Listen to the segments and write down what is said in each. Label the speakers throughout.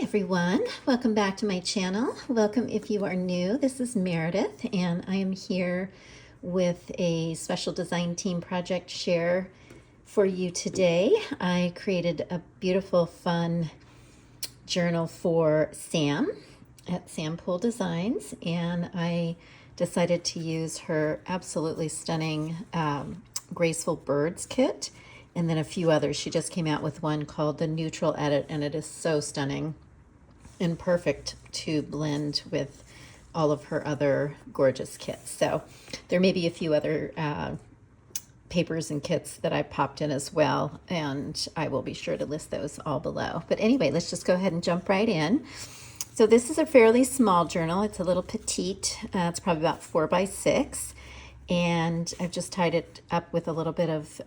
Speaker 1: Everyone, welcome back to my channel. Welcome if you are new. This is Meredith and I am here with a special design team project share for you today. I created a beautiful fun journal for Sam at Sam Pool Designs, and I decided to use her absolutely stunning Graceful Birds kit and then a few others. She just came out with one called the Neutral Edit, and it is so stunning and perfect to blend with all of her other gorgeous kits. So there may be a few other papers and kits that I popped in as well, and I will be sure to list those all below. But anyway, let's just go ahead and jump right in. So this is a fairly small journal. It's a little petite. It's probably about 4 by 6, and I've just tied it up with a little bit of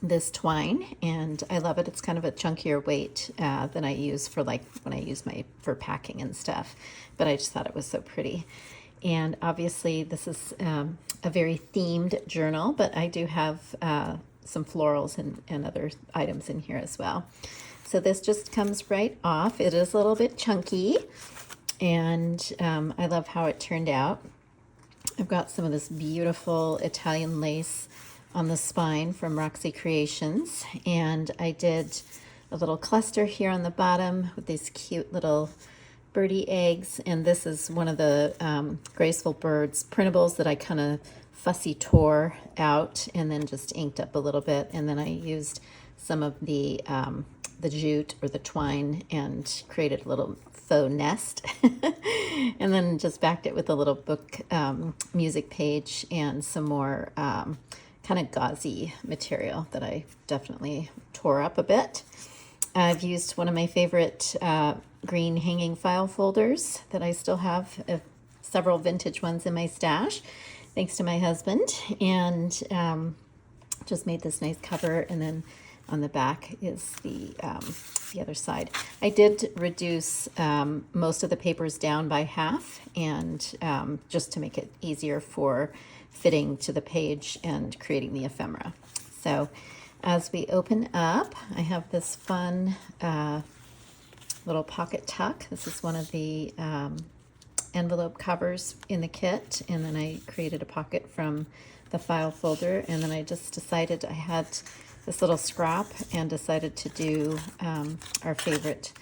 Speaker 1: this twine, and I love it. It's kind of a chunkier weight than I use for like when I use for packing and stuff, but I just thought it was so pretty. And obviously this is a very themed journal, but I do have some florals and other items in here as well. So this just comes right off. It is a little bit chunky, and I love how it turned out. I've got some of this beautiful Italian lace on the spine from Roxy Creations, and I did a little cluster here on the bottom with these cute little birdie eggs, and this is one of the Graceful Birds printables that I kind of fussy tore out and then just inked up a little bit, and then I used some of the jute or the twine and created a little faux nest and then just backed it with a little book music page and some more kind of gauzy material that I definitely tore up a bit. I've used one of my favorite green hanging file folders that I still have, several vintage ones in my stash, thanks to my husband, and just made this nice cover, and then on the back is the other side. I did reduce most of the papers down by half, and just to make it easier for fitting to the page and creating the ephemera. So as we open up, I have this fun little pocket tuck. This is one of the envelope covers in the kit, and then I created a pocket from the file folder, and then I just decided I had this little scrap and decided to do our favorite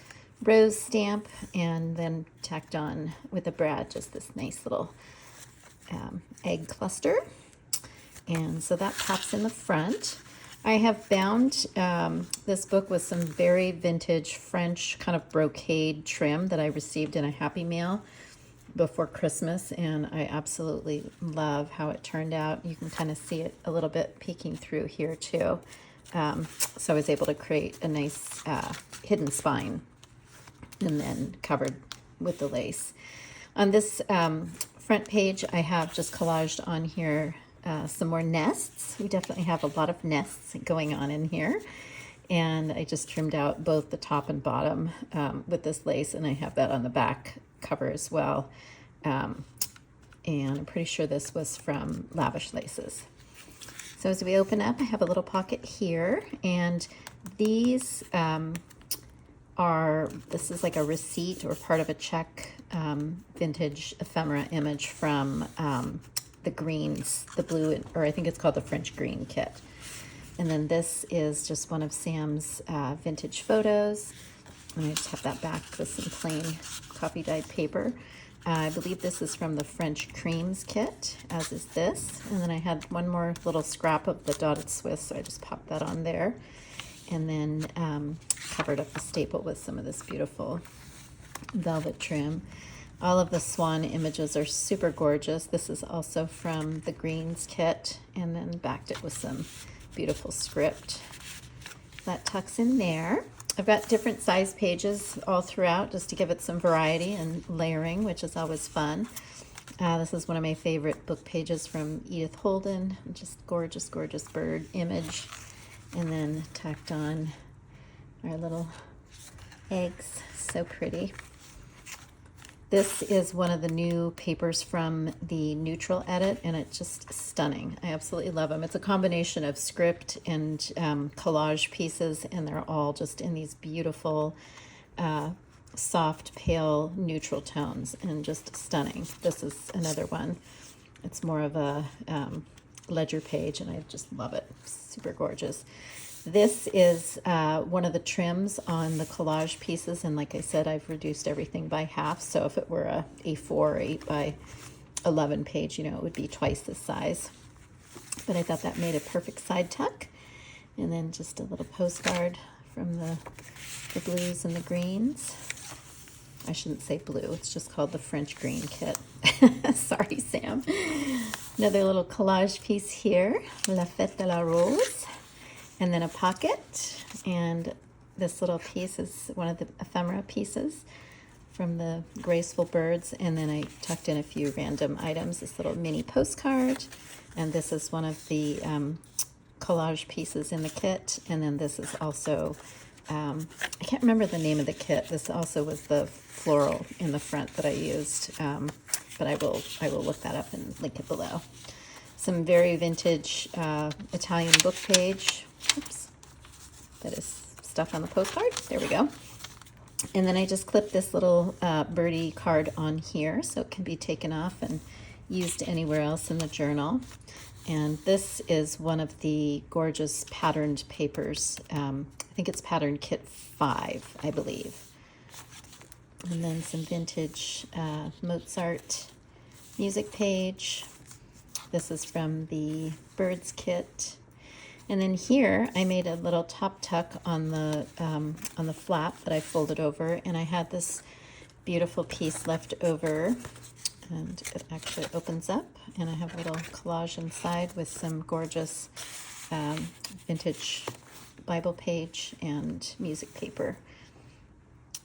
Speaker 1: rose stamp, and then tacked on with a brad just this nice little egg cluster. And so that pops in the front. I have bound this book with some very vintage French kind of brocade trim that I received in a Happy Mail before Christmas, and I absolutely love how it turned out. You can kind of see it a little bit peeking through here too. So I was able to create a nice hidden spine and then covered with the lace. On this front page, I have just collaged on here some more nests. We definitely have a lot of nests going on in here, and I just trimmed out both the top and bottom with this lace, and I have that on the back cover as well. And I'm pretty sure this was from Lavish Laces. So as we open up, I have a little pocket here, and these this is like a receipt or part of a check vintage ephemera image from the greens, the blue, or I think it's called the French green kit. And then this is just one of Sam's vintage photos, and I just have that back with some plain coffee dyed paper. I believe this is from the French creams kit, as is this. And then I had one more little scrap of the dotted Swiss, so I just popped that on there, and then covered up the staple with some of this beautiful velvet trim. All of the swan images are super gorgeous. This is also from the greens kit, and then backed it with some beautiful script. That tucks in there. I've got different size pages all throughout just to give it some variety and layering, which is always fun. This is one of my favorite book pages from Edith Holden. Just gorgeous, gorgeous bird image. And then tacked on our little eggs. So pretty. This is one of the new papers from the Neutral Edit, and it's just stunning. I absolutely love them. It's a combination of script and collage pieces, and they're all just in these beautiful soft, pale, neutral tones, and just stunning. This is another one. It's more of a ledger page, and I just love it. Super gorgeous. This is one of the trims on the collage pieces, and like I said, I've reduced everything by half, so if it were a A4 or 8 by 11 page, you know, it would be twice this size. But I thought that made a perfect side tuck. And then just a little postcard from the blues and the greens. I shouldn't say blue, it's just called the French green kit. Sorry, Sam. Another little collage piece here, La Fête de la Rose. And then a pocket. And this little piece is one of the ephemera pieces from the Graceful Birds. And then I tucked in a few random items, this little mini postcard. And this is one of the collage pieces in the kit. And then this is also, I can't remember the name of the kit. This also was the floral in the front that I used, but I will look that up and link it below. Some very vintage Italian book page. Oops, that is stuck on the postcard. There we go. And then I just clipped this little birdie card on here so it can be taken off and used anywhere else in the journal. And this is one of the gorgeous patterned papers. I think it's pattern kit 5, I believe. And then some vintage Mozart music page. This is from the Birds kit. And then here I made a little top tuck on the flap that I folded over, and I had this beautiful piece left over, and it actually opens up, and I have a little collage inside with some gorgeous vintage Bible page and music paper.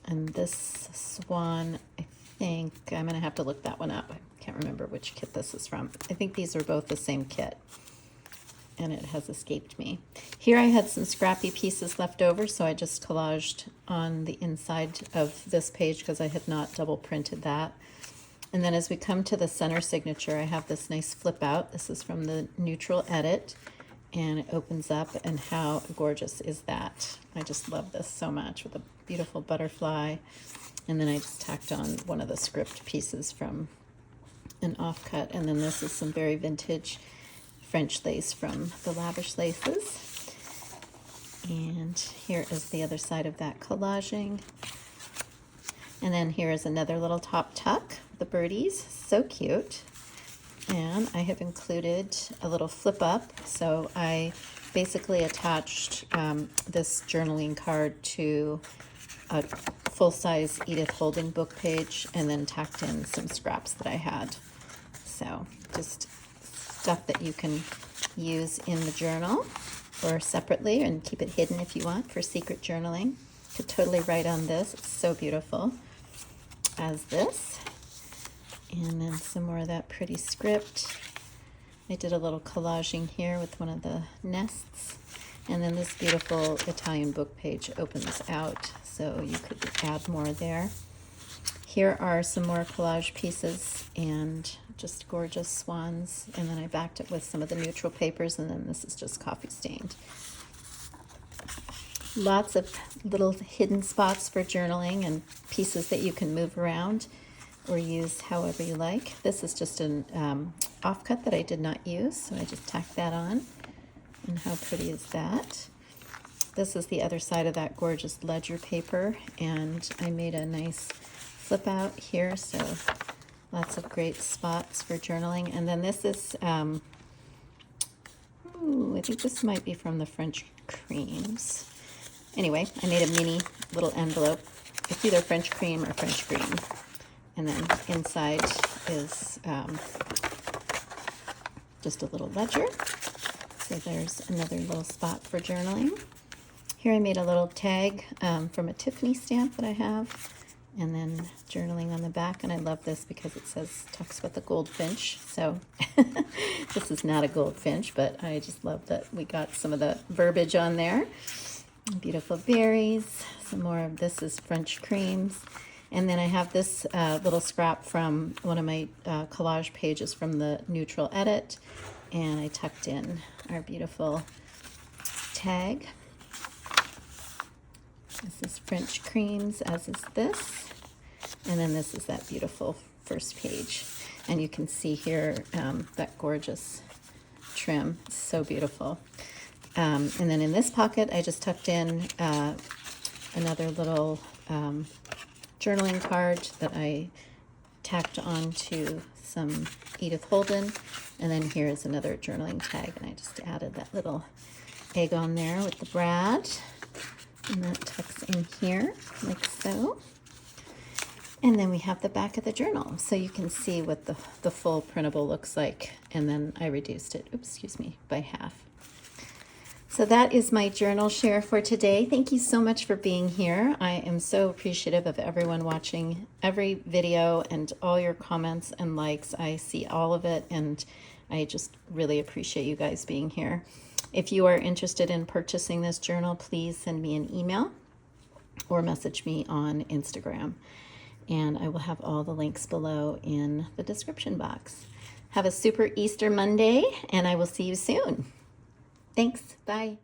Speaker 1: And this swan, I think, I'm going to have to look that one up. I can't remember which kit this is from. I think these are both the same kit, and it has escaped me. Here I had some scrappy pieces left over, so I just collaged on the inside of this page because I had not double printed that. And then as we come to the center signature, I have this nice flip out. This is from the Neutral Edit, and it opens up, and how gorgeous is that? I just love this so much, with a beautiful butterfly. And then I just tacked on one of the script pieces from an offcut. And then this is some very vintage French lace from the Lavish Laces. And here is the other side of that collaging. And then here is another little top tuck, the birdies, so cute. And I have included a little flip up. So I basically attached this journaling card to a full-size Edith Holding book page, and then tacked in some scraps that I had. So just stuff that you can use in the journal or separately, and keep it hidden if you want for secret journaling. Could totally write on this. It's so beautiful as this. And then some more of that pretty script. I did a little collaging here with one of the nests. And then this beautiful Italian book page opens out, so you could add more there. Here are some more collage pieces and just gorgeous swans. And then I backed it with some of the neutral papers, and then this is just coffee stained. Lots of little hidden spots for journaling and pieces that you can move around or use however you like. This is just an offcut that I did not use, so I just tacked that on. And how pretty is that? This is the other side of that gorgeous ledger paper, and I made a nice flip out here, so lots of great spots for journaling. And then this is, I think this might be from the French Creams. Anyway, I made a mini little envelope. It's either French Cream or French Green. And then inside is just a little ledger. So there's another little spot for journaling. Here I made a little tag from a Tiffany stamp that I have, and then journaling on the back. And I love this because it talks about the goldfinch. So this is not a goldfinch, but I just love that we got some of the verbiage on there. Beautiful berries. Some more of this is French Creams. And then I have this little scrap from one of my collage pages from the Neutral Edit, and I tucked in our beautiful tag. This is French creams, as is this. And then this is that beautiful first page. And you can see here that gorgeous trim. It's so beautiful. And then in this pocket, I just tucked in another little journaling card that I tacked onto some Edith Holden. And then here's another journaling tag, and I just added that little egg on there with the Brad. And that tucks in here, like so. And then we have the back of the journal, so you can see what the full printable looks like. And then I reduced it, by half. So that is my journal share for today. Thank you so much for being here. I am so appreciative of everyone watching every video and all your comments and likes. I see all of it, and I just really appreciate you guys being here. If you are interested in purchasing this journal, please send me an email or message me on Instagram. And I will have all the links below in the description box. Have a super Easter Monday, and I will see you soon. Thanks. Bye.